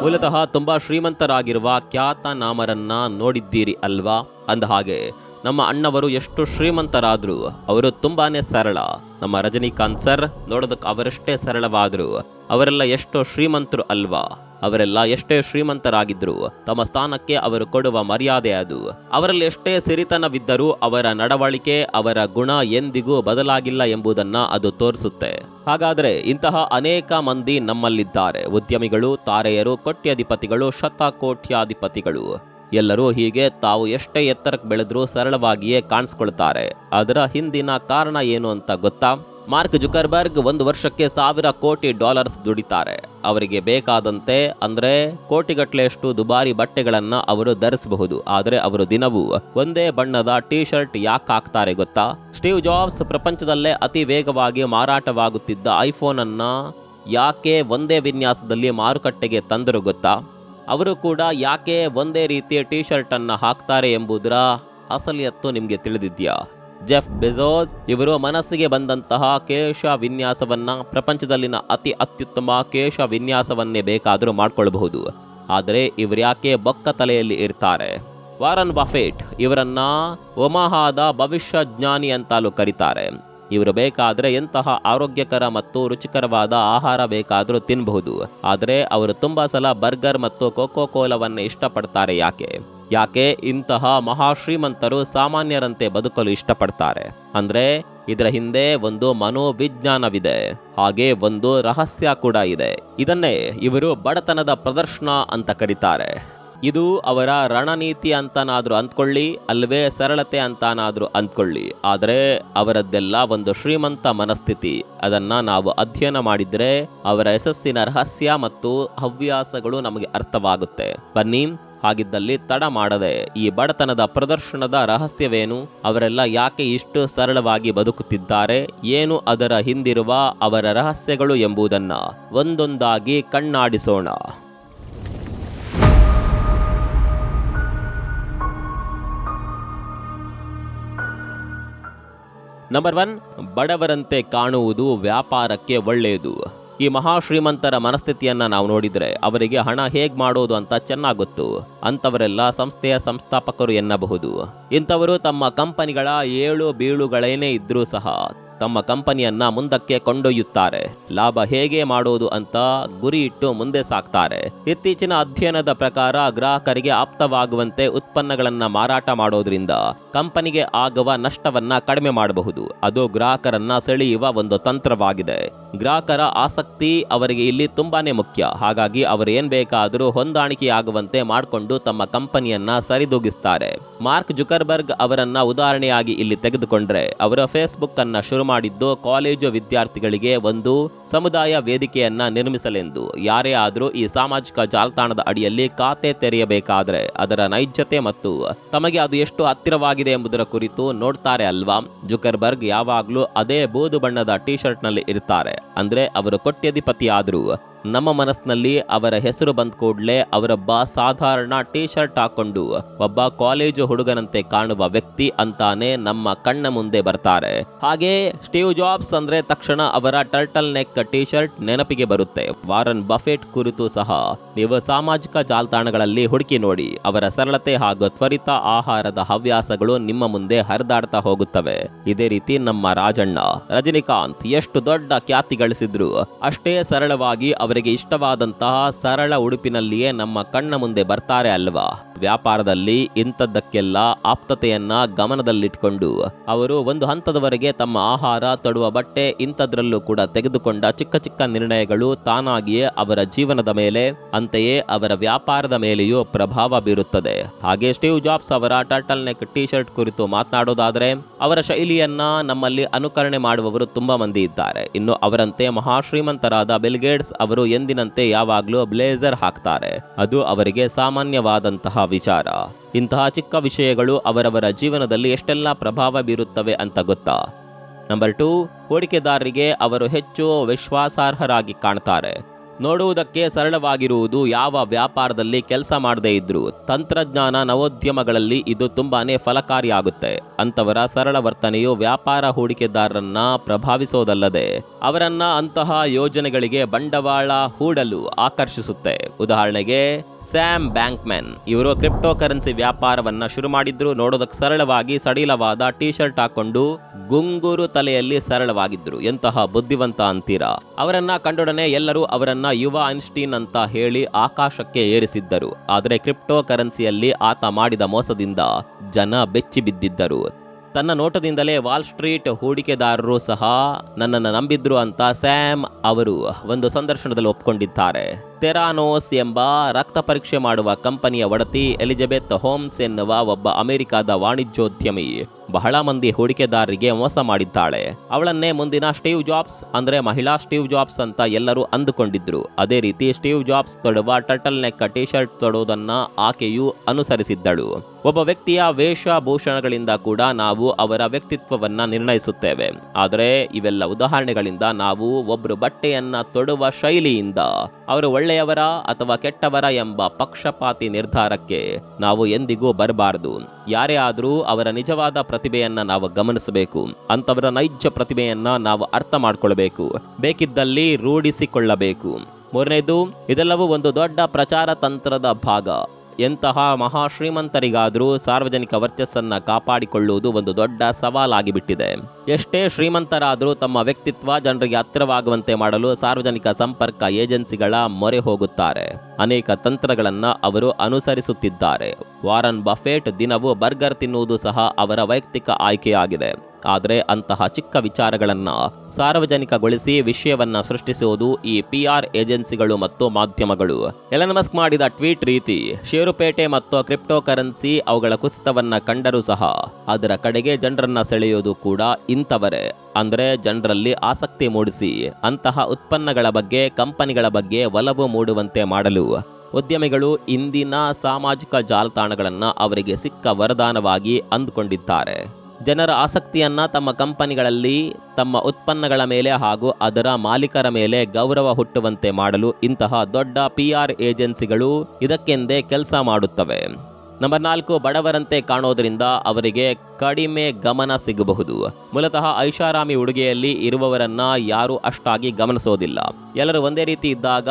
ಮೂಲತಃ ತುಂಬಾ ಶ್ರೀಮಂತರಾಗಿರುವ ಖ್ಯಾತನಾಮರನ್ನ ನೋಡಿದ್ದೀರಿ ಅಲ್ವಾ? ಅಂದ ಹಾಗೆ ನಮ್ಮ ಅಣ್ಣವರು ಎಷ್ಟು ಶ್ರೀಮಂತರಾದ್ರು ಅವರು ತುಂಬಾನೇ ಸರಳ. ನಮ್ಮ ರಜನಿಕಾಂತ್ ಸರ್ ನೋಡೋದಕ್ಕೆ ಅವರಷ್ಟೇ ಸರಳವಾದ್ರು ಅವರೆಲ್ಲ ಎಷ್ಟೋ ಶ್ರೀಮಂತರು ಅಲ್ವಾ? ಅವರೆಲ್ಲ ಎಷ್ಟೇ ಶ್ರೀಮಂತರಾಗಿದ್ರು ತಮ್ಮ ಸ್ಥಾನಕ್ಕೆ ಅವರು ಕೊಡುವ ಮರ್ಯಾದೆ ಅದು. ಅವರಲ್ಲಿ ಎಷ್ಟೇ ಸಿರಿತನವಿದ್ದರೂ ಅವರ ನಡವಳಿಕೆ, ಅವರ ಗುಣ ಎಂದಿಗೂ ಬದಲಾಗಿಲ್ಲ ಎಂಬುದನ್ನ ಅದು ತೋರಿಸುತ್ತೆ. ಹಾಗಾದ್ರೆ ಇಂತಹ ಅನೇಕ ಮಂದಿ ನಮ್ಮಲ್ಲಿದ್ದಾರೆ. ಉದ್ಯಮಿಗಳು, ತಾರೆಯರು, ಕೋಟ್ಯಾಧಿಪತಿಗಳು, ಶತಕೋಟ್ಯಾಧಿಪತಿಗಳು. ಎಲ್ಲರೂ ಹೀಗೆ ತಾವು ಎಷ್ಟೇ ಎತ್ತರಕ್ಕೆ ಬೆಳೆದ್ರೂ ಸರಳವಾಗಿಯೇ ಕಾಣಿಸ್ಕೊಳ್ತಾರೆ. ಅದರ ಹಿಂದಿನ ಕಾರಣ ಏನು ಅಂತ ಗೊತ್ತಾ? ಮಾರ್ಕ್ ಜುಕರ್ಬರ್ಗ್ 1 ವರ್ಷಕ್ಕೆ $1,000 ಕೋಟಿ ದುಡಿತಾರೆ. ಅವರಿಗೆ ಬೇಕಾದಂತೆ ಅಂದ್ರೆ ಕೋಟಿಗಟ್ಟಲೆಯಷ್ಟು ದುಬಾರಿ ಬಟ್ಟೆಗಳನ್ನ ಅವರು ಧರಿಸಬಹುದು. ಆದರೆ ಅವರು ದಿನವೂ ಒಂದೇ ಬಣ್ಣದ ಟೀ ಶರ್ಟ್ ಯಾಕೆ ಹಾಕ್ತಾರೆ ಗೊತ್ತಾ? ಸ್ಟೀವ್ ಜಾಬ್ಸ್ ಪ್ರಪಂಚದಲ್ಲೇ ಅತಿ ವೇಗವಾಗಿ ಮಾರಾಟವಾಗುತ್ತಿದ್ದ ಐಫೋನ್ ಅನ್ನ ಯಾಕೆ ಒಂದೇ ವಿನ್ಯಾಸದಲ್ಲಿ ಮಾರುಕಟ್ಟೆಗೆ ತಂದರು ಗೊತ್ತಾ? ಅವರು ಕೂಡ ಯಾಕೆ ಒಂದೇ ರೀತಿಯ ಟೀ ಶರ್ಟ್ ಅನ್ನ ಹಾಕ್ತಾರೆ ಎಂಬುದರ ಅಸಲಿಯತ್ತು ನಿಮ್ಗೆ ತಿಳಿದಿದ್ಯಾ? ಜೆಫ್ ಬೆಜೋಸ್ ಇವರು ಮನಸ್ಸಿಗೆ ಬಂದಂತಹ ಕೇಶ ವಿನ್ಯಾಸವನ್ನ, ಪ್ರಪಂಚದಲ್ಲಿನ ಅತಿ ಅತ್ಯುತ್ತಮ ಕೇಶ ವಿನ್ಯಾಸವನ್ನೇ ಬೇಕಾದರೂ ಮಾಡ್ಕೊಳ್ಬಹುದು. ಆದರೆ ಇವ್ರ್ಯಾಕೆ ಬೊಕ್ಕ ತಲೆಯಲ್ಲಿ ಇರ್ತಾರೆ? ವಾರನ್ ಬಫೆಟ್ ಇವರನ್ನ ಒಮಾಹಾದ ಭವಿಷ್ಯ ಜ್ಞಾನಿ ಅಂತಲೂ ಕರೀತಾರೆ. ಇವರು ಬೇಕಾದ್ರೆ ಎಂತಹ ಆರೋಗ್ಯಕರ ಮತ್ತು ರುಚಿಕರವಾದ ಆಹಾರ ಬೇಕಾದರೂ ತಿನ್ನಬಹುದು. ಆದರೆ ಅವರು ತುಂಬಾ ಸಲ ಬರ್ಗರ್ ಮತ್ತು ಕೋಕೋ ಕೋಲಾವನ್ನ ಇಷ್ಟಪಡ್ತಾರೆ. ಯಾಕೆ ಇಂತಹ ಮಹಾಶ್ರೀಮಂತರು ಸಾಮಾನ್ಯರಂತೆ ಬದುಕಲು ಇಷ್ಟಪಡ್ತಾರೆ ಅಂದ್ರೆ ಇದರ ಹಿಂದೆ ಒಂದು ಮನೋವಿಜ್ಞಾನವಿದೆ, ಹಾಗೆ ಒಂದು ರಹಸ್ಯ ಕೂಡ ಇದೆ. ಇದನ್ನೇ ಇವರು ಬಡತನದ ಪ್ರದರ್ಶನ ಅಂತ ಕರೀತಾರೆ. ಇದು ಅವರ ರಣನೀತಿ ಅಂತನಾದ್ರೂ ಅಂದ್ಕೊಳ್ಳಿ, ಅಲ್ವೇ ಸರಳತೆ ಅಂತಾನಾದ್ರೂ ಅಂದ್ಕೊಳ್ಳಿ. ಆದರೆ ಅವರದ್ದೆಲ್ಲ ಒಂದು ಶ್ರೀಮಂತ ಮನಸ್ಥಿತಿ. ಅದನ್ನ ನಾವು ಅಧ್ಯಯನ ಮಾಡಿದ್ರೆ ಅವರ ಯಶಸ್ಸಿನ ರಹಸ್ಯ ಮತ್ತು ಹವ್ಯಾಸಗಳು ನಮಗೆ ಅರ್ಥವಾಗುತ್ತೆ. ಬನ್ನಿ, ಹಾಗಿದ್ದಲ್ಲಿ ತಡ ಮಾಡದೆ ಈ ಬಡತನದ ಪ್ರದರ್ಶನದ ರಹಸ್ಯವೇನು, ಅವರೆಲ್ಲ ಯಾಕೆ ಇಷ್ಟು ಸರಳವಾಗಿ ಬದುಕುತ್ತಿದ್ದಾರೆ, ಏನು ಅದರ ಹಿಂದಿರುವ ಅವರ ರಹಸ್ಯಗಳು ಎಂಬುದನ್ನ ಒಂದೊಂದಾಗಿ ಕಣ್ಣಾಡಿಸೋಣ. ನಂಬರ್ 1, ಬಡವರಂತೆ ಕಾಣುವುದು ವ್ಯಾಪಾರಕ್ಕೆ ಒಳ್ಳೆಯದು. ಈ ಮಹಾಶ್ರೀಮಂತರ ಮನಸ್ಥಿತಿಯನ್ನ ನಾವು ನೋಡಿದ್ರೆ ಅವರಿಗೆ ಹಣ ಹೇಗ್ ಮಾಡೋದು ಅಂತ ಚೆನ್ನಾಗಿ ಗೊತ್ತು. ಅಂತವರೆಲ್ಲ ಸಂಸ್ಥೆಯ ಸಂಸ್ಥಾಪಕರು ಎನ್ನಬಹುದು. ಇಂಥವರು ತಮ್ಮ ಕಂಪನಿಗಳ ಏಳು ಬೀಳುಗಳೇನೇ ಇದ್ರೂ ಸಹ ತಮ್ಮ ಕಂಪನಿಯನ್ನ ಮುಂದಕ್ಕೆ ಕೊಂಡೊಯ್ಯುತ್ತಾರೆ. ಲಾಭ ಹೇಗೆ ಮಾಡೋದು ಅಂತ ಗುರಿ ಇಟ್ಟು ಮುಂದೆ ಸಾಕ್ತಾರೆ. ಇತ್ತೀಚಿನ ಅಧ್ಯಯನದ ಪ್ರಕಾರ ಗ್ರಾಹಕರಿಗೆ ಆಪ್ತವಾಗುವಂತೆ ಉತ್ಪನ್ನಗಳನ್ನ ಮಾರಾಟ ಮಾಡೋದ್ರಿಂದ ಕಂಪನಿಗೆ ಆಗುವ ನಷ್ಟವನ್ನ ಕಡಿಮೆ ಮಾಡಬಹುದು. ಅದು ಗ್ರಾಹಕರನ್ನ ಸೆಳೆಯುವ ಒಂದು ತಂತ್ರವಾಗಿದೆ. ಗ್ರಾಹಕರ ಆಸಕ್ತಿ ಅವರಿಗೆ ಇಲ್ಲಿ ತುಂಬಾನೇ ಮುಖ್ಯ. ಹಾಗಾಗಿ ಅವರು ಏನ್ ಬೇಕಾದರೂ ಹೊಂದಾಣಿಕೆಯಾಗುವಂತೆ ಮಾಡಿಕೊಂಡು ತಮ್ಮ ಕಂಪನಿಯನ್ನ ಸರಿದೂಗಿಸ್ತಾರೆ. ಮಾರ್ಕ್ ಜುಕರ್ಬರ್ಗ್ ಅವರನ್ನ ಉದಾಹರಣೆಯಾಗಿ ಇಲ್ಲಿ ತೆಗೆದುಕೊಂಡ್ರೆ, ಅವರ ಫೇಸ್ಬುಕ್ ಅನ್ನ ಶುರು ಮಾಡಿದ್ದು ಕಾಲೇಜು ವಿದ್ಯಾರ್ಥಿಗಳಿಗೆ ಒಂದು ಸಮುದಾಯ ವೇದಿಕೆಯನ್ನ ನಿರ್ಮಿಸಲೆಂದು. ಯಾರೇ ಆದ್ರೂ ಈ ಸಾಮಾಜಿಕ ಜಾಲತಾಣದ ಅಡಿಯಲ್ಲಿ ಖಾತೆ ತೆರೆಯಬೇಕಾದ್ರೆ ಅದರ ನೈಜತೆ ಮತ್ತು ತಮಗೆ ಅದು ಎಷ್ಟು ಹತ್ತಿರವಾಗಿದೆ ಎಂಬುದರ ಕುರಿತು ನೋಡ್ತಾರೆ ಅಲ್ವಾ? ಜುಕರ್ಬರ್ಗ್ ಯಾವಾಗ್ಲೂ ಅದೇ ಬೂದು ಬಣ್ಣದ ಟೀ ಶರ್ಟ್ ನಲ್ಲಿ ಇರ್ತಾರೆ. ಅಂದ್ರೆ ಅವರು ಕೋಟ್ಯಾಧಿಪತಿ ಆದ್ರೂ ನಮ್ಮ ಮನಸ್ಸಿನಲ್ಲಿ ಅವರ ಹೆಸರು ಬಂದ ಕೂಡಲೇ ಅವರೊಬ್ಬ ಸಾಧಾರಣ ಟೀ ಶರ್ಟ್ ಹಾಕೊಂಡು ಒಬ್ಬ ಕಾಲೇಜು ಹುಡುಗನಂತೆ ಕಾಣುವ ವ್ಯಕ್ತಿ ಅಂತಾನೆ ನಮ್ಮ ಕಣ್ಣ ಮುಂದೆ ಬರ್ತಾರೆ. ಹಾಗೆ ಸ್ಟೀವ್ ಜಾಬ್ಸ್ ಅಂದ್ರೆ ತಕ್ಷಣ ಅವರ ಟರ್ಟಲ್ ನೆಕ್ ಟೀ ಶರ್ಟ್ ನೆನಪಿಗೆ ಬರುತ್ತೆ. ವಾರನ್ ಬಫೆಟ್ ಕುರಿತು ಸಹ ನೀವು ಸಾಮಾಜಿಕ ಜಾಲತಾಣಗಳಲ್ಲಿ ಹುಡುಕಿ ನೋಡಿ. ಅವರ ಸರಳತೆ ಹಾಗೂ ತ್ವರಿತ ಆಹಾರದ ಹವ್ಯಾಸಗಳು ನಿಮ್ಮ ಮುಂದೆ ಹರಿದಾಡ್ತಾ ಹೋಗುತ್ತವೆ. ಇದೇ ರೀತಿ ನಮ್ಮ ರಾಜಣ್ಣ, ರಜನಿಕಾಂತ್ ಎಷ್ಟು ದೊಡ್ಡ ಖ್ಯಾತಿ ಗಳಿಸಿದ್ರು ಅಷ್ಟೇ ಸರಳವಾಗಿ ಅವರಿಗೆ ಇಷ್ಟವಾದಂತಹ ಸರಳ ಉಡುಪಿನಲ್ಲಿಯೇ ನಮ್ಮ ಕಣ್ಣ ಮುಂದೆ ಬರ್ತಾರೆ ಅಲ್ವಾ? ವ್ಯಾಪಾರದಲ್ಲಿ ಇಂಥದ್ದಕ್ಕೆಲ್ಲ ಆಪ್ತತೆಯನ್ನ ಗಮನದಲ್ಲಿಟ್ಕೊಂಡು ಅವರು ಒಂದು ಹಂತದವರೆಗೆ ತಮ್ಮ ಆಹಾರ, ತೊಡುವ ಬಟ್ಟೆ ಇಂಥದ್ರಲ್ಲೂ ಕೂಡ ತೆಗೆದುಕೊಂಡ ಚಿಕ್ಕ ಚಿಕ್ಕ ನಿರ್ಣಯಗಳು ತಾನಾಗಿಯೇ ಅವರ ಜೀವನದ ಮೇಲೆ, ಅಂತೆಯೇ ಅವರ ವ್ಯಾಪಾರದ ಮೇಲೆಯೂ ಪ್ರಭಾವ ಬೀರುತ್ತದೆ. ಹಾಗೆ ಸ್ಟೀವ್ ಜಾಬ್ಸ್ ಅವರ ಟರ್ಟಲ್ ನೆಕ್ ಟೀ ಶರ್ಟ್ ಕುರಿತು ಮಾತನಾಡೋದಾದ್ರೆ, ಅವರ ಶೈಲಿಯನ್ನ ನಮ್ಮಲ್ಲಿ ಅನುಕರಣೆ ಮಾಡುವವರು ತುಂಬಾ ಮಂದಿ ಇದ್ದಾರೆ. ಇನ್ನು ಅವರಂತೆ ಮಹಾಶ್ರೀಮಂತರಾದ ಬಿಲ್ ಗೇಟ್ಸ್ ಅವರು ಎಂದಿನಂತೆ ಯಾವಾಗ್ಲೂ ಬ್ಲೇಸರ್ ಹಾಕ್ತಾರೆ. ಅದು ಅವರಿಗೆ ಸಾಮಾನ್ಯವಾದಂತಹ ವಿಚಾರ. ಇಂತಹ ಚಿಕ್ಕ ವಿಷಯಗಳು ಅವರವರ ಜೀವನದಲ್ಲಿ ಎಷ್ಟೆಲ್ಲ ಪ್ರಭಾವ ಬೀರುತ್ತವೆ ಅಂತ ಗೊತ್ತಾ? ನಂಬರ್ 2, ಹೂಡಿಕೆದಾರರಿಗೆ ಅವರು ಹೆಚ್ಚು ವಿಶ್ವಾಸಾರ್ಹರಾಗಿ ಕಾಣ್ತಾರೆ. ನೋಡುವುದಕ್ಕೆ ಸರಳವಾಗಿರುವುದು, ಯಾವ ವ್ಯಾಪಾರದಲ್ಲಿ ಕೆಲಸ ಮಾಡದೇ ಇದ್ರು ತಂತ್ರಜ್ಞಾನ ನವೋದ್ಯಮಗಳಲ್ಲಿ ಇದು ತುಂಬಾನೇ ಫಲಕಾರಿಯಾಗುತ್ತೆ. ಅಂತವರ ಸರಳ ವರ್ತನೆಯು ವ್ಯಾಪಾರ ಹೂಡಿಕೆದಾರರನ್ನ ಪ್ರಭಾವಿಸೋದಲ್ಲದೆ ಅವರನ್ನ ಅಂತಹ ಯೋಜನೆಗಳಿಗೆ ಬಂಡವಾಳ ಹೂಡಲು ಆಕರ್ಷಿಸುತ್ತೆ. ಉದಾಹರಣೆಗೆ ಸ್ಯಾಮ್ ಬ್ಯಾಂಕ್ಮನ್ ಇವರು ಕ್ರಿಪ್ಟೋ ಕರೆನ್ಸಿ ವ್ಯಾಪಾರವನ್ನ ಶುರು ಮಾಡಿದ್ರು. ನೋಡೋದಕ್ಕೆ ಸರಳವಾಗಿ ಸಡಿಲವಾದ ಟೀ ಶರ್ಟ್ ಹಾಕೊಂಡು ಗುಂಗುರು ತಲೆಯಲ್ಲಿ ಸರಳವಾಗಿದ್ರು. ಎಂತಹ ಬುದ್ಧಿವಂತ ಅಂತೀರಾ. ಅವರನ್ನ ಕಂಡೊಡನೆ ಎಲ್ಲರೂ ಅವರನ್ನ ಯುವ ಐನ್ಸ್ಟೀನ್ ಅಂತ ಹೇಳಿ ಆಕಾಶಕ್ಕೆ ಏರಿಸಿದ್ದರು. ಆದರೆ ಕ್ರಿಪ್ಟೋ ಕರೆನ್ಸಿಯಲ್ಲಿ ಆತ ಮಾಡಿದ ಮೋಸದಿಂದ ಜನ ಬೆಚ್ಚಿ ಬಿದ್ದಿದ್ದರು. ತನ್ನ ನೋಟದಿಂದಲೇ ವಾಲ್ ಸ್ಟ್ರೀಟ್ ಹೂಡಿಕೆದಾರರು ಸಹ ನನ್ನನ್ನು ನಂಬಿದ್ರು ಅಂತ ಸ್ಯಾಮ್ ಅವರು ಒಂದು ಸಂದರ್ಶನದಲ್ಲಿ ಒಪ್ಕೊಂಡಿದ್ದಾರೆ. ಥೆರಾನೋಸ್ ಎಂಬ ರಕ್ತ ಪರೀಕ್ಷೆ ಮಾಡುವ ಕಂಪನಿಯ ಒಡತಿ ಎಲಿಜಬೆತ್ ಹೋಮ್ಸ್ ಎನ್ನುವ ಒಬ್ಬ ಅಮೆರಿಕದ ವಾಣಿಜ್ಯೋದ್ಯಮಿ ಬಹಳ ಮಂದಿ ಹೂಡಿಕೆದಾರರಿಗೆ ಮೋಸ ಮಾಡಿದ್ದಾಳೆ. ಅವಳನ್ನೇ ಮುಂದಿನ ಸ್ಟೀವ್ ಜಾಬ್ಸ್ ಅಂದ್ರೆ ಮಹಿಳಾ ಸ್ಟೀವ್ ಜಾಬ್ಸ್ ಅಂತ ಎಲ್ಲರೂ ಅಂದುಕೊಂಡಿದ್ರು. ಅದೇ ರೀತಿ ಸ್ಟೀವ್ ಜಾಬ್ಸ್ ತೊಡುವ ಟರ್ಟಲ್ ನೆಕ್ ಟಿ ಶರ್ಟ್ ತೊಡುವುದನ್ನ ಆಕೆಯು ಅನುಸರಿಸಿದ್ದಳು. ಒಬ್ಬ ವ್ಯಕ್ತಿಯ ವೇಷಭೂಷಣಗಳಿಂದ ಕೂಡ ನಾವು ಅವರ ವ್ಯಕ್ತಿತ್ವವನ್ನ ನಿರ್ಣಯಿಸುತ್ತೇವೆ. ಆದರೆ ಇವೆಲ್ಲ ಉದಾಹರಣೆಗಳಿಂದ ನಾವು ಒಬ್ಬರು ಬಟ್ಟೆಯನ್ನ ತೊಡುವ ಶೈಲಿಯಿಂದ ಅವರು ಒಳ್ಳೆಯವರ ಅಥವಾ ಕೆಟ್ಟವರ ಎಂಬ ಪಕ್ಷಪಾತಿ ನಿರ್ಧಾರಕ್ಕೆ ನಾವು ಎಂದಿಗೂ ಬರಬಾರದು. ಯಾರೇ ಆದರೂ ಅವರ ನಿಜವಾದ ಪ್ರತಿಭೆಯನ್ನ ನಾವು ಗಮನಿಸಬೇಕು. ಅಂತವರ ನೈಜ ಪ್ರತಿಭೆಯನ್ನ ನಾವು ಅರ್ಥ ಮಾಡ್ಕೊಳ್ಬೇಕು, ಬೇಕಿದ್ದಲ್ಲಿ ರೂಢಿಸಿಕೊಳ್ಳಬೇಕು. ಮೂರನೇದು, ಇದೆಲ್ಲವೂ ಒಂದು ದೊಡ್ಡ ಪ್ರಚಾರ ತಂತ್ರದ ಭಾಗ. ಎಂತಹ ಮಹಾ ಶ್ರೀಮಂತರಿಗಾದರೂ ಸಾರ್ವಜನಿಕ ವರ್ಚಸ್ಸನ್ನ ಕಾಪಾಡಿಕೊಳ್ಳುವುದು ಒಂದು ದೊಡ್ಡ ಸವಾಲಾಗಿಬಿಟ್ಟಿದೆ. ಎಷ್ಟೇ ಶ್ರೀಮಂತರಾದರೂ ತಮ್ಮ ವ್ಯಕ್ತಿತ್ವ ಜನರಿಗೆ ಹತ್ತಿರವಾಗುವಂತೆ ಮಾಡಲು ಸಾರ್ವಜನಿಕ ಸಂಪರ್ಕ ಏಜೆನ್ಸಿಗಳ ಮೊರೆ ಹೋಗುತ್ತಾರೆ. ಅನೇಕ ತಂತ್ರಗಳನ್ನ ಅವರು ಅನುಸರಿಸುತ್ತಿದ್ದಾರೆ. ವಾರನ್ ಬಫೆಟ್ ದಿನವೂ ಬರ್ಗರ್ ತಿನ್ನುವುದು ಸಹ ಅವರ ವೈಯಕ್ತಿಕ ಆಯ್ಕೆಯಾಗಿದೆ. ಆದರೆ ಅಂತಹ ಚಿಕ್ಕ ವಿಚಾರಗಳನ್ನ ಸಾರ್ವಜನಿಕಗೊಳಿಸಿ ವಿಷಯವನ್ನ ಸೃಷ್ಟಿಸುವುದು ಈ PR ಏಜೆನ್ಸಿಗಳು ಮತ್ತು ಮಾಧ್ಯಮಗಳು. ಎಲನ್ ಮಸ್ಕ್ ಮಾಡಿದ ಟ್ವೀಟ್ ರೀತಿ ಷೇರುಪೇಟೆ ಮತ್ತು ಕ್ರಿಪ್ಟೋ ಕರೆನ್ಸಿ ಅವುಗಳ ಕುಸಿತವನ್ನ ಕಂಡರೂ ಸಹ ಅದರ ಕಡೆಗೆ ಜನರನ್ನ ಸೆಳೆಯೋದು ಕೂಡ ಇಂಥವರೇ. ಅಂದ್ರೆ ಜನರಲ್ಲಿ ಆಸಕ್ತಿ ಮೂಡಿಸಿ ಅಂತಹ ಉತ್ಪನ್ನಗಳ ಬಗ್ಗೆ, ಕಂಪನಿಗಳ ಬಗ್ಗೆ ಒಲವು ಮೂಡುವಂತೆ ಮಾಡಲು ಉದ್ಯಮಿಗಳು ಇಂದಿನ ಸಾಮಾಜಿಕ ಜಾಲತಾಣಗಳನ್ನ ಅವರಿಗೆ ಸಿಕ್ಕ ವರದಾನವಾಗಿ ಅಂದುಕೊಂಡಿದ್ದಾರೆ. ಜನರ ಆಸಕ್ತಿಯನ್ನ ತಮ್ಮ ಕಂಪನಿಗಳಲ್ಲಿ, ತಮ್ಮ ಉತ್ಪನ್ನಗಳ ಮೇಲೆ ಹಾಗೂ ಅದರ ಮಾಲೀಕರ ಮೇಲೆ ಗೌರವ ಹುಟ್ಟುವಂತೆ ಮಾಡಲು ಇಂತಹ ದೊಡ್ಡ PR ಏಜೆನ್ಸಿಗಳು ಇದಕ್ಕೆಂದೇ ಕೆಲಸ ಮಾಡುತ್ತವೆ. ನಂಬರ್ 4, ಬಡವರಂತೆ ಕಾಣೋದ್ರಿಂದ ಅವರಿಗೆ ಕಡಿಮೆ ಗಮನ ಸಿಗಬಹುದು. ಮೂಲತಃ ಐಷಾರಾಮಿ ಉಡುಗೆಯಲ್ಲಿ ಇರುವವರನ್ನ ಯಾರು ಅಷ್ಟಾಗಿ ಗಮನಿಸೋದಿಲ್ಲ. ಎಲ್ಲರೂ ಒಂದೇ ರೀತಿ ಇದ್ದಾಗ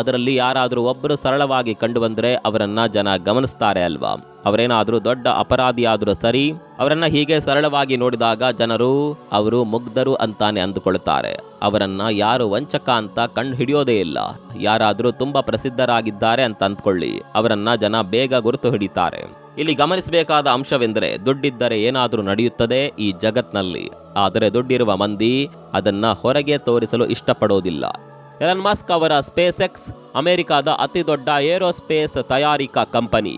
ಅದರಲ್ಲಿ ಯಾರಾದರೂ ಒಬ್ಬರು ಸರಳವಾಗಿ ಕಂಡು ಬಂದರೆ ಅವರನ್ನ ಜನ ಗಮನಿಸ್ತಾರೆ ಅಲ್ವಾ. ಅವರೇನಾದರೂ ದೊಡ್ಡ ಅಪರಾಧಿಯಾದರೂ ಸರಿ, ಅವರನ್ನ ಹೀಗೆ ಸರಳವಾಗಿ ನೋಡಿದಾಗ ಜನರು ಅವರು ಮುಗ್ಧರು ಅಂತಾನೆ ಅಂದುಕೊಳ್ತಾರೆ. ಅವರನ್ನ ಯಾರು ವಂಚಕ ಅಂತ ಕಂಡು ಹಿಡಿಯೋದೇ ಇಲ್ಲ. ಯಾರಾದರೂ ತುಂಬಾ ಪ್ರಸಿದ್ಧರಾಗಿದ್ದಾರೆ ಅಂತ ಅಂದ್ಕೊಳ್ಳಿ, ಅವರನ್ನ ಜನ ಬೇಗ ಗುರುತು ಹಿಡಿತಾರೆ. ಇಲ್ಲಿ ಗಮನಿಸಬೇಕಾದ ಅಂಶವೆಂದರೆ ದುಡ್ಡಿದ್ದರೆ ಏನಾದರೂ ನಡೆಯುತ್ತದೆ ಈ ಜಗತ್ನಲ್ಲಿ. ಆದರೆ ದುಡ್ಡಿರುವ ಮಂದಿ ಅದನ್ನ ಹೊರಗೆ ತೋರಿಸಲು ಇಷ್ಟಪಡೋದಿಲ್ಲ. ಎಲನ್ ಮಸ್ಕ್ ಅವರ ಸ್ಪೇಸ್ ಎಕ್ಸ್ ಅಮೆರಿಕಾದ ಅತಿ ದೊಡ್ಡ ಏರೋಸ್ಪೇಸ್ ತಯಾರಿಕಾ ಕಂಪನಿ.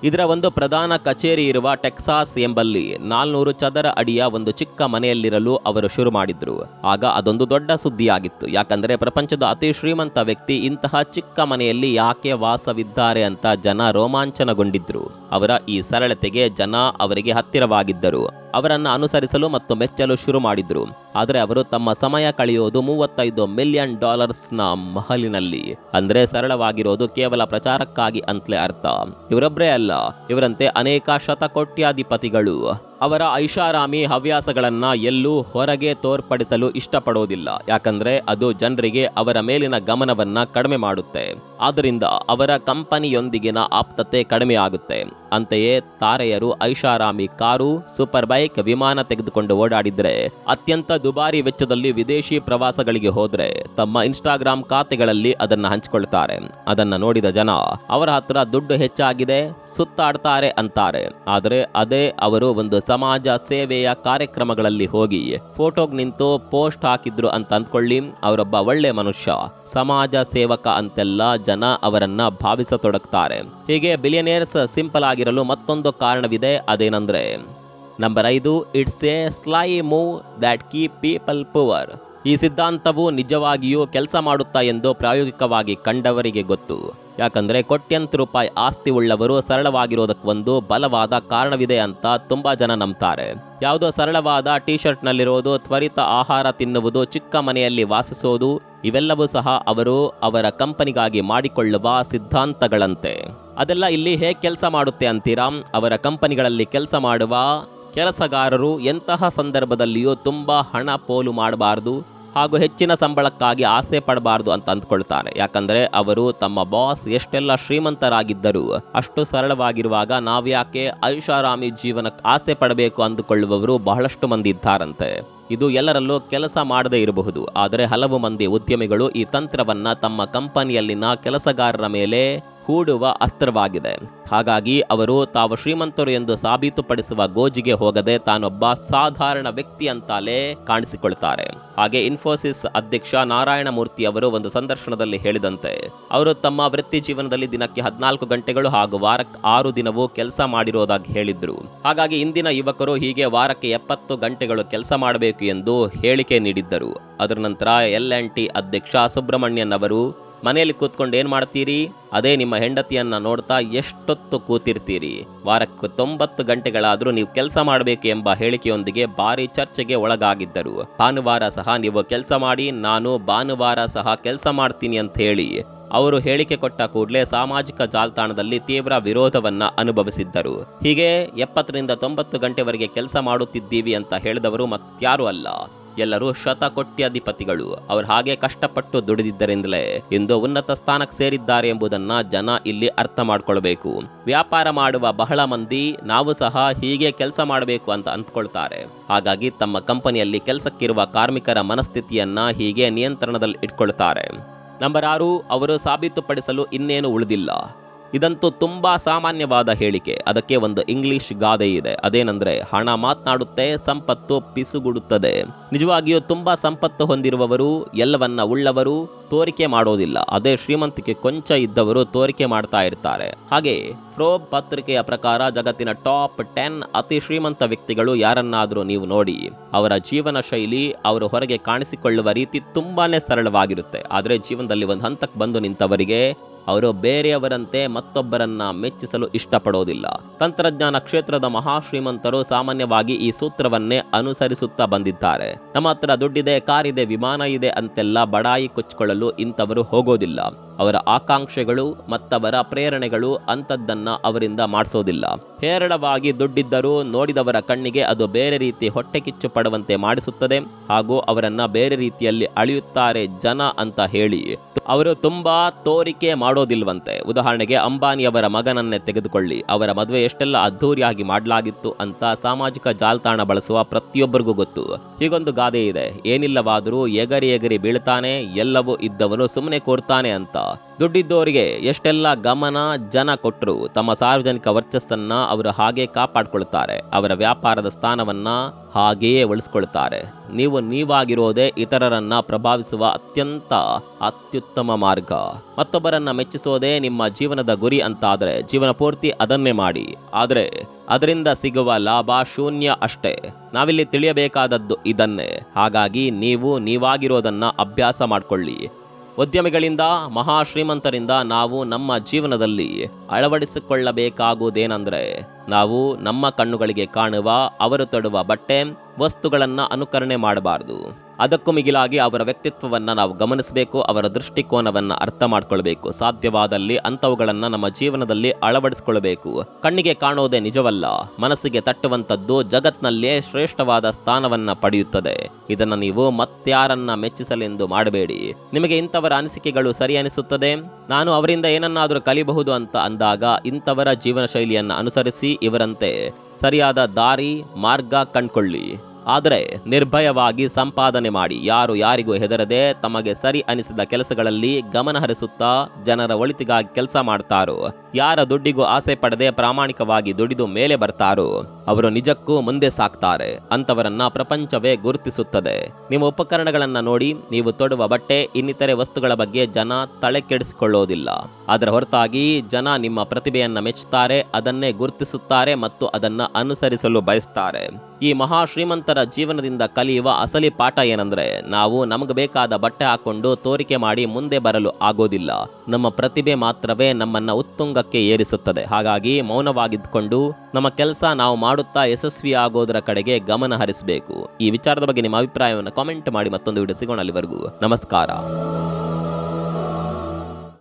ಇದರ ಒಂದು ಪ್ರಧಾನ ಕಚೇರಿ ಇರುವ ಟೆಕ್ಸಾಸ್ ಎಂಬಲ್ಲಿ 400 ಚದರ ಅಡಿಯ ಒಂದು ಚಿಕ್ಕ ಮನೆಯಲ್ಲಿರಲು ಅವರು ಶುರು ಮಾಡಿದ್ರು. ಆಗ ಅದೊಂದು ದೊಡ್ಡ ಸುದ್ದಿಯಾಗಿತ್ತು. ಯಾಕಂದ್ರೆ ಪ್ರಪಂಚದ ಅತಿ ಶ್ರೀಮಂತ ವ್ಯಕ್ತಿ ಇಂತಹ ಚಿಕ್ಕ ಮನೆಯಲ್ಲಿ ಯಾಕೆ ವಾಸವಿದ್ದಾರೆ ಅಂತ ಜನ ರೋಮಾಂಚನಗೊಂಡಿದ್ರು. ಅವರ ಈ ಸರಳತೆಗೆ ಜನ ಅವರಿಗೆ ಹತ್ತಿರವಾಗಿದ್ದರು. ಅವರನ್ನ ಅನುಸರಿಸಲು ಮತ್ತು ಮೆಚ್ಚಲು ಶುರು ಮಾಡಿದ್ರು. ಆದರೆ ಅವರು ತಮ್ಮ ಸಮಯ ಕಳೆಯೋದು $35 ಮಿಲಿಯನ್ ಮಹಲಿನಲ್ಲಿ. ಅಂದ್ರೆ ಸರಳವಾಗಿರೋದು ಕೇವಲ ಪ್ರಚಾರಕ್ಕಾಗಿ ಅಂತಲೇ ಅರ್ಥ. ಇವರೊಬ್ಬರೇ ಅಲ್ಲ, ಇವರಂತೆ ಅನೇಕ ಶತಕೋಟ್ಯಾಧಿಪತಿಗಳು ಅವರ ಐಷಾರಾಮಿ ಹವ್ಯಾಸಗಳನ್ನ ಎಲ್ಲೂ ಹೊರಗೆ ತೋರ್ಪಡಿಸಲು ಇಷ್ಟಪಡೋದಿಲ್ಲ. ಯಾಕಂದ್ರೆ ಅದು ಜನರಿಗೆ ಅವರ ಮೇಲಿನ ಗಮನವನ್ನ ಕಡಿಮೆ ಮಾಡುತ್ತೆ. ಆದ್ದರಿಂದ ಅವರ ಕಂಪನಿಯೊಂದಿಗಿನ ಆಪ್ತತೆ ಕಡಿಮೆ ಆಗುತ್ತೆ. ಅಂತೆಯೇ ತಾರೆಯರು ಐಷಾರಾಮಿ ಕಾರು, ಸೂಪರ್ ಬೈಕ್, ವಿಮಾನ ತೆಗೆದುಕೊಂಡು ಓಡಾಡಿದ್ರೆ, ಅತ್ಯಂತ ದುಬಾರಿ ವೆಚ್ಚದಲ್ಲಿ ವಿದೇಶಿ ಪ್ರವಾಸಗಳಿಗೆ ಹೋದ್ರೆ ತಮ್ಮ ಇನ್ಸ್ಟಾಗ್ರಾಮ್ ಖಾತೆಗಳಲ್ಲಿ ಅದನ್ನ ಹಂಚಿಕೊಳ್ತಾರೆ. ಅದನ್ನ ನೋಡಿದ ಜನ ಅವರ ಹತ್ರ ದುಡ್ಡು ಹೆಚ್ಚಾಗಿದೆ, ಸುತ್ತಾಡ್ತಾರೆ ಅಂತಾರೆ. ಆದರೆ ಅದೇ ಅವರು ಒಂದು ಸಮಾಜ ಸೇವೆಯ ಕಾರ್ಯಕ್ರಮಗಳಲ್ಲಿ ಹೋಗಿ ಫೋಟೋಗ್ ನಿಂತು ಪೋಸ್ಟ್ ಹಾಕಿದ್ರು ಅಂತ ಅಂದ್ಕೊಳ್ಳಿ, ಅವರೊಬ್ಬ ಒಳ್ಳೆ ಮನುಷ್ಯ, ಸಮಾಜ ಸೇವಕ ಅಂತೆಲ್ಲ ಜನ ಅವರನ್ನ ಭಾವಿಸತೊಡಗ್ತಾರೆ. ಹೀಗೆ ಬಿಲಿಯನೇರ್ಸ್ ಸಿಂಪಲ್ ಆಗಿರಲು ಮತ್ತೊಂದು ಕಾರಣವಿದೆ. ಅದೇನಂದ್ರೆ number 5, it's a sly move that keep people poor. ಈ ಸಿದ್ಧಾಂತವು ನಿಜವಾಗಿಯೂ ಕೆಲಸ ಮಾಡುತ್ತಾ ಎಂದು ಪ್ರಾಯೋಗಿಕವಾಗಿ ಕಂಡವರಿಗೆ ಗೊತ್ತು. ಯಾಕಂದ್ರೆ ಕೋಟ್ಯಂತರ ರೂಪಾಯಿ ಆಸ್ತಿ ಉಳ್ಳವರು ಸರಳವಾಗಿರೋದಕ್ಕೊಂದು ಬಲವಾದ ಕಾರಣವಿದೆ ಅಂತ ತುಂಬಾ ಜನ ನಂಬ್ತಾರೆ. ಯಾವುದೋ ಸರಳವಾದ ಟೀ ಶರ್ಟ್ ನಲ್ಲಿರೋದು, ತ್ವರಿತ ಆಹಾರ ತಿನ್ನುವುದು, ಚಿಕ್ಕ ಮನೆಯಲ್ಲಿ ವಾಸಿಸೋದು, ಇವೆಲ್ಲವೂ ಸಹ ಅವರು ಅವರ ಕಂಪನಿಗಾಗಿ ಮಾಡಿಕೊಳ್ಳುವ ಸಿದ್ಧಾಂತಗಳಂತೆ. ಅದೆಲ್ಲ ಇಲ್ಲಿ ಹೇಗೆ ಕೆಲಸ ಮಾಡುತ್ತೆ ಅಂತೀರಾ? ಅವರ ಕಂಪನಿಗಳಲ್ಲಿ ಕೆಲಸ ಮಾಡುವ ಕೆಲಸಗಾರರು ಎಂತಹ ಸಂದರ್ಭದಲ್ಲಿಯೂ ತುಂಬ ಹಣ ಪೋಲು ಮಾಡಬಾರ್ದು ಹಾಗೂ ಹೆಚ್ಚಿನ ಸಂಬಳಕ್ಕಾಗಿ ಆಸೆ ಪಡಬಾರ್ದು ಅಂತ ಅಂದ್ಕೊಳ್ತಾರೆ. ಯಾಕಂದ್ರೆ ಅವರು ತಮ್ಮ ಬಾಸ್ ಎಷ್ಟೆಲ್ಲ ಶ್ರೀಮಂತರಾಗಿದ್ದರೂ ಅಷ್ಟು ಸರಳವಾಗಿರುವಾಗ ನಾವ್ಯಾಕೆ ಐಷಾರಾಮಿ ಜೀವನಕ್ಕೆ ಆಸೆ ಪಡಬೇಕು ಅಂದುಕೊಳ್ಳುವವರು ಬಹಳಷ್ಟು ಮಂದಿ ಇದ್ದಾರಂತೆ. ಇದು ಎಲ್ಲರಲ್ಲೂ ಕೆಲಸ ಮಾಡದೇ ಇರಬಹುದು, ಆದರೆ ಹಲವು ಮಂದಿ ಉದ್ಯಮಿಗಳು ಈ ತಂತ್ರವನ್ನ ತಮ್ಮ ಕಂಪನಿಯಲ್ಲಿನ ಕೆಲಸಗಾರರ ಮೇಲೆ ಹೂಡುವ ಅಸ್ತ್ರವಾಗಿದೆ. ಹಾಗಾಗಿ ಅವರು ತಾವು ಶ್ರೀಮಂತರು ಎಂದು ಸಾಬೀತುಪಡಿಸುವ ಗೋಜಿಗೆ ಹೋಗದೆ ತಾನೊಬ್ಬ ಸಾಧಾರಣ ವ್ಯಕ್ತಿ ಅಂತಾಲೇ ಕಾಣಿಸಿಕೊಳ್ತಾರೆ. ಹಾಗೆ ಇನ್ಫೋಸಿಸ್ ಅಧ್ಯಕ್ಷ ನಾರಾಯಣ ಮೂರ್ತಿ ಅವರು ಒಂದು ಸಂದರ್ಶನದಲ್ಲಿ ಹೇಳಿದಂತೆ, ಅವರು ತಮ್ಮ ವೃತ್ತಿ ಜೀವನದಲ್ಲಿ ದಿನಕ್ಕೆ 14 ಗಂಟೆಗಳು ಹಾಗೂ ವಾರಕ್ಕೆ 6 ದಿನವೂ ಕೆಲಸ ಮಾಡಿರೋದಾಗಿ ಹೇಳಿದ್ರು. ಹಾಗಾಗಿ ಇಂದಿನ ಯುವಕರು ಹೀಗೆ ವಾರಕ್ಕೆ 70 ಗಂಟೆಗಳು ಕೆಲಸ ಮಾಡಬೇಕು ಎಂದು ಹೇಳಿಕೆ ನೀಡಿದ್ದರು. ಅದರ ನಂತರ L&T ಅಧ್ಯಕ್ಷ ಸುಬ್ರಹ್ಮಣ್ಯನ್ ಅವರು, ಮನೆಯಲ್ಲಿ ಕೂತ್ಕೊಂಡು ಏನ್ ಮಾಡ್ತೀರಿ? ಅದೇ ನಿಮ್ಮ ಹೆಂಡತಿಯನ್ನ ನೋಡ್ತಾ ಎಷ್ಟೊತ್ತು ಕೂತಿರ್ತೀರಿ? ವಾರಕ್ಕೆ 90 ಗಂಟೆಗಳಾದ್ರೂ ನೀವು ಕೆಲಸ ಮಾಡಬೇಕು ಎಂಬ ಹೇಳಿಕೆಯೊಂದಿಗೆ ಭಾರಿ ಚರ್ಚೆಗೆ ಒಳಗಾಗಿದ್ದರು. ಭಾನುವಾರ ಸಹ ನೀವು ಕೆಲಸ ಮಾಡಿ, ನಾನು ಭಾನುವಾರ ಸಹ ಕೆಲಸ ಮಾಡ್ತೀನಿ ಅಂತ ಹೇಳಿ ಅವರು ಹೇಳಿಕೆ ಕೊಟ್ಟ ಕೂಡಲೇ ಸಾಮಾಜಿಕ ಜಾಲತಾಣದಲ್ಲಿ ತೀವ್ರ ವಿರೋಧವನ್ನ ಅನುಭವಿಸಿದ್ದರು. ಹೀಗೆ 70ರಿಂದ 90 ಗಂಟೆವರೆಗೆ ಕೆಲಸ ಮಾಡುತ್ತಿದ್ದೀವಿ ಅಂತ ಹೇಳಿದವರು ಮತ್ಯಾರೂ ಅಲ್ಲ, ಎಲ್ಲರೂ ಶತಕೋಟ್ಯಾಧಿಪತಿಗಳು. ಅವರು ಹಾಗೆ ಕಷ್ಟಪಟ್ಟು ದುಡಿದಿದ್ದರಿಂದಲೇ ಇಂದು ಉನ್ನತ ಸ್ಥಾನಕ್ಕೆ ಸೇರಿದ್ದಾರೆ ಎಂಬುದನ್ನ ಜನ ಇಲ್ಲಿ ಅರ್ಥ ಮಾಡ್ಕೊಳ್ಬೇಕು. ವ್ಯಾಪಾರ ಮಾಡುವ ಬಹಳ ಮಂದಿ ನಾವು ಸಹ ಹೀಗೆ ಕೆಲಸ ಮಾಡಬೇಕು ಅಂತ ಅಂದ್ಕೊಳ್ತಾರೆ. ಹಾಗಾಗಿ ತಮ್ಮ ಕಂಪನಿಯಲ್ಲಿ ಕೆಲಸಕ್ಕಿರುವ ಕಾರ್ಮಿಕರ ಮನಸ್ಥಿತಿಯನ್ನ ಹೀಗೆ ನಿಯಂತ್ರಣದಲ್ಲಿ ಇಟ್ಕೊಳ್ತಾರೆ. ನಂಬರ್ 6, ಅವರು ಸಾಬೀತುಪಡಿಸಲು ಇನ್ನೇನು ಉಳಿದಿಲ್ಲ. ಇದಂತೂ ತುಂಬಾ ಸಾಮಾನ್ಯವಾದ ಹೇಳಿಕೆ. ಅದಕ್ಕೆ ಒಂದು ಇಂಗ್ಲಿಷ್ ಗಾದೆ ಇದೆ. ಅದೇನಂದ್ರೆ, ಹಣ ಮಾತನಾಡುತ್ತೆ, ಸಂಪತ್ತು ಪಿಸುಗುಡುತ್ತದೆ. ನಿಜವಾಗಿಯೂ ತುಂಬಾ ಸಂಪತ್ತು ಹೊಂದಿರುವವರು, ಎಲ್ಲವನ್ನ ಉಳ್ಳವರು ತೋರಿಕೆ ಮಾಡೋದಿಲ್ಲ. ಅದೇ ಶ್ರೀಮಂತಿಕೆ ಕೊಂಚ ಇದ್ದವರು ತೋರಿಕೆ ಮಾಡ್ತಾ ಇರ್ತಾರೆ. ಹಾಗೆ ಫ್ರೋಬ್ ಪತ್ರಿಕೆಯ ಪ್ರಕಾರ ಜಗತ್ತಿನ ಟಾಪ್ 10 ಅತಿ ಶ್ರೀಮಂತ ವ್ಯಕ್ತಿಗಳು ಯಾರನ್ನಾದ್ರೂ ನೀವು ನೋಡಿ, ಅವರ ಜೀವನ ಶೈಲಿ, ಅವರು ಹೊರಗೆ ಕಾಣಿಸಿಕೊಳ್ಳುವ ರೀತಿ ತುಂಬಾನೇ ಸರಳವಾಗಿರುತ್ತೆ. ಆದ್ರೆ ಜೀವನದಲ್ಲಿ ಒಂದು ಹಂತಕ್ಕೆ ಬಂದು ನಿಂತವರಿಗೆ ಅವರು ಬೇರೆಯವರಂತೆ ಮತ್ತೊಬ್ಬರನ್ನ ಮೆಚ್ಚಿಸಲು ಇಷ್ಟಪಡೋದಿಲ್ಲ. ತಂತ್ರಜ್ಞಾನ ಕ್ಷೇತ್ರದ ಮಹಾಶ್ರೀಮಂತರು ಸಾಮಾನ್ಯವಾಗಿ ಈ ಸೂತ್ರವನ್ನೇ ಅನುಸರಿಸುತ್ತಾ ಬಂದಿದ್ದಾರೆ. ನಮ್ಮ ಹತ್ರ ದುಡ್ಡಿದೆ, ಕಾರಿದೆ, ವಿಮಾನ ಇದೆ ಅಂತೆಲ್ಲ ಬಡಾಯಿ ಕೊಚ್ಚಿಕೊಳ್ಳಲು ಇಂಥವರು ಹೋಗೋದಿಲ್ಲ. ಅವರ ಆಕಾಂಕ್ಷೆಗಳು ಮತ್ತವರ ಪ್ರೇರಣೆಗಳು ಅಂಥದ್ದನ್ನ ಅವರಿಂದ ಮಾಡಿಸೋದಿಲ್ಲ. ಹೇರಳವಾಗಿ ದುಡ್ಡಿದ್ದರೂ ನೋಡಿದವರ ಕಣ್ಣಿಗೆ ಅದು ಬೇರೆ ರೀತಿ ಹೊಟ್ಟೆ ಕಿಚ್ಚು ಪಡುವಂತೆ ಮಾಡಿಸುತ್ತದೆ ಹಾಗೂ ಅವರನ್ನ ಬೇರೆ ರೀತಿಯಲ್ಲಿ ಅಳೆಯುತ್ತಾರೆ ಜನ ಅಂತ ಹೇಳಿ ಅವರು ತುಂಬಾ ತೋರಿಕೆ ಮಾಡೋದಿಲ್ವಂತೆ. ಉದಾಹರಣೆಗೆ ಅಂಬಾನಿಯವರ ಮಗನನ್ನೇ ತೆಗೆದುಕೊಳ್ಳಿ. ಅವರ ಮದುವೆ ಎಷ್ಟೆಲ್ಲ ಅದ್ಧೂರಿಯಾಗಿ ಮಾಡಲಾಗಿತ್ತು ಅಂತ ಸಾಮಾಜಿಕ ಜಾಲತಾಣ ಬಳಸುವ ಪ್ರತಿಯೊಬ್ಬರಿಗೂ ಗೊತ್ತು. ಹೀಗೊಂದು ಗಾದೆ ಇದೆ, ಏನಿಲ್ಲವಾದರೂ ಎಗರಿ ಎಗರಿ ಬೀಳ್ತಾನೆ, ಎಲ್ಲವೂ ಇದ್ದವನು ಸುಮ್ಮನೆ ಕೂರ್ತಾನೆ ಅಂತ. ದುಡ್ಡಿದ್ದವರಿಗೆ ಎಷ್ಟೆಲ್ಲ ಗಮನ ಜನ ಕೊಟ್ಟರು ತಮ್ಮ ಸಾರ್ವಜನಿಕ ವರ್ಚಸ್ಸನ್ನ ಅವರು ಹಾಗೆ ಕಾಪಾಡ್ಕೊಳ್ತಾರೆ. ಅವರ ವ್ಯಾಪಾರದ ಸ್ಥಾನವನ್ನ ಹಾಗೆಯೇ ಉಳಿಸ್ಕೊಳ್ತಾರೆ. ನೀವು ನೀವಾಗಿರೋದೇ ಇತರರನ್ನ ಪ್ರಭಾವಿಸುವ ಅತ್ಯುತ್ತಮ ಮಾರ್ಗ. ಮತ್ತೊಬ್ಬರನ್ನ ಮೆಚ್ಚಿಸೋದೇ ನಿಮ್ಮ ಜೀವನದ ಗುರಿ ಅಂತಾದ್ರೆ ಜೀವನ ಪೂರ್ತಿ ಅದನ್ನೇ ಮಾಡಿ. ಆದ್ರೆ ಅದರಿಂದ ಸಿಗುವ ಲಾಭ ಶೂನ್ಯ ಅಷ್ಟೇ. ನಾವಿಲ್ಲಿ ತಿಳಿಯಬೇಕಾದದ್ದು ಇದನ್ನೇ. ಹಾಗಾಗಿ ನೀವು ನೀವಾಗಿರೋದನ್ನ ಅಭ್ಯಾಸ ಮಾಡ್ಕೊಳ್ಳಿ. ಉದ್ಯಮಿಗಳಿಂದ, ಮಹಾಶ್ರೀಮಂತರಿಂದ ನಾವು ನಮ್ಮ ಜೀವನದಲ್ಲಿ ಅಳವಡಿಸಿಕೊಳ್ಳಬೇಕಾಗುವುದೇನೆಂದರೆ, ನಾವು ನಮ್ಮ ಕಣ್ಣುಗಳಿಗೆ ಕಾಣುವ, ಅವರು ತೊಡುವ ಬಟ್ಟೆ, ವಸ್ತುಗಳನ್ನು ಅನುಕರಣೆ ಮಾಡಬಾರದು. ಅದಕ್ಕೂ ಮಿಗಿಲಾಗಿ ಅವರ ವ್ಯಕ್ತಿತ್ವವನ್ನು ನಾವು ಗಮನಿಸಬೇಕು, ಅವರ ದೃಷ್ಟಿಕೋನವನ್ನು ಅರ್ಥ ಮಾಡ್ಕೊಳ್ಬೇಕು. ಸಾಧ್ಯವಾದಲ್ಲಿ ಅಂಥವುಗಳನ್ನು ನಮ್ಮ ಜೀವನದಲ್ಲಿ ಅಳವಡಿಸಿಕೊಳ್ಳಬೇಕು. ಕಣ್ಣಿಗೆ ಕಾಣೋದೇ ನಿಜವಲ್ಲ, ಮನಸ್ಸಿಗೆ ತಟ್ಟುವಂಥದ್ದು ಜಗತ್ನಲ್ಲೇ ಶ್ರೇಷ್ಠವಾದ ಸ್ಥಾನವನ್ನ ಪಡೆಯುತ್ತದೆ. ಇದನ್ನು ನೀವು ಮತ್ಯಾರನ್ನ ಮೆಚ್ಚಿಸಲೆಂದು ಮಾಡಬೇಡಿ. ನಿಮಗೆ ಇಂಥವರ ಅನಿಸಿಕೆಗಳು ಸರಿ ಅನಿಸುತ್ತದೆ, ನಾನು ಅವರಿಂದ ಏನನ್ನಾದರೂ ಕಲಿಬಹುದು ಅಂತ ಅಂದಾಗ ಇಂಥವರ ಜೀವನ ಶೈಲಿಯನ್ನು ಅನುಸರಿಸಿ ಇವರಂತೆ ಸರಿಯಾದ ದಾರಿ ಮಾರ್ಗ ಕಂಡುಕೊಳ್ಳಿ. ಆದರೆ ನಿರ್ಭಯವಾಗಿ ಸಂಪಾದನೆ ಮಾಡಿ. ಯಾರು ಯಾರಿಗೂ ಹೆದರದೆ ತಮಗೆ ಸರಿ ಅನಿಸಿದ ಕೆಲಸಗಳಲ್ಲಿ ಗಮನ ಹರಿಸುತ್ತಾ ಜನರ ಒಳಿತಿಗಾಗಿ ಕೆಲಸ ಮಾಡ್ತಾರೋ, ಯಾರ ದುಡ್ಡಿಗೂ ಆಸೆ ಪಡದೆ ಪ್ರಾಮಾಣಿಕವಾಗಿ ದುಡಿದು ಮೇಲೆ ಬರ್ತಾರೋ ಅವರು ನಿಜಕ್ಕೂ ಮುಂದೆ ಸಾಕ್ತಾರೆ. ಅಂತವರನ್ನ ಪ್ರಪಂಚವೇ ಗುರುತಿಸುತ್ತದೆ. ನಿಮ್ಮ ಉಪಕರಣಗಳನ್ನ ನೋಡಿ, ನೀವು ತೊಡುವ ಬಟ್ಟೆ, ಇನ್ನಿತರೆ ವಸ್ತುಗಳ ಬಗ್ಗೆ ಜನ ತಲೆ ಕೆಡಿಸಿಕೊಳ್ಳೋದಿಲ್ಲ. ಅದರ ಹೊರತಾಗಿ ಜನ ನಿಮ್ಮ ಪ್ರತಿಭೆಯನ್ನ ಮೆಚ್ಚುತ್ತಾರೆ, ಅದನ್ನೇ ಗುರುತಿಸುತ್ತಾರೆ ಮತ್ತು ಅದನ್ನ ಅನುಸರಿಸಲು ಬಯಸ್ತಾರೆ. ಈ ಮಹಾಶ್ರೀಮಂತರ ಶ್ರೀಮಂತರ ಜೀವನದಿಂದ ಕಲಿಯುವ ಅಸಲಿ ಪಾಠ ಏನಂದ್ರೆ ನಾವು ನಮಗೆ ಬೇಕಾದ ಬಟ್ಟೆ ಹಾಕೊಂಡು ತೋರಿಕೆ ಮಾಡಿ ಮುಂದೆ ಬರಲು ಆಗೋದಿಲ್ಲ. ನಮ್ಮ ಪ್ರತಿಭೆ ಮಾತ್ರವೇ ನಮ್ಮನ್ನ ಉತ್ತುಂಗಕ್ಕೆ ಏರಿಸುತ್ತದೆ. ಹಾಗಾಗಿ ಮೌನವಾಗಿದ್ದುಕೊಂಡು ನಮ್ಮ ಕೆಲಸ ನಾವು ಮಾಡುತ್ತಾ ಯಶಸ್ವಿ ಆಗೋದರ ಕಡೆಗೆ ಗಮನ ಹರಿಸಬೇಕು. ಈ ವಿಚಾರದ ಬಗ್ಗೆ ನಿಮ್ಮ ಅಭಿಪ್ರಾಯವನ್ನು ಕಾಮೆಂಟ್ ಮಾಡಿ. ಮತ್ತೊಂದು ವಿಡಿಯೋ ಸಿಗೋಣ. ಅಲ್ಲಿವರೆಗೂ ನಮಸ್ಕಾರ.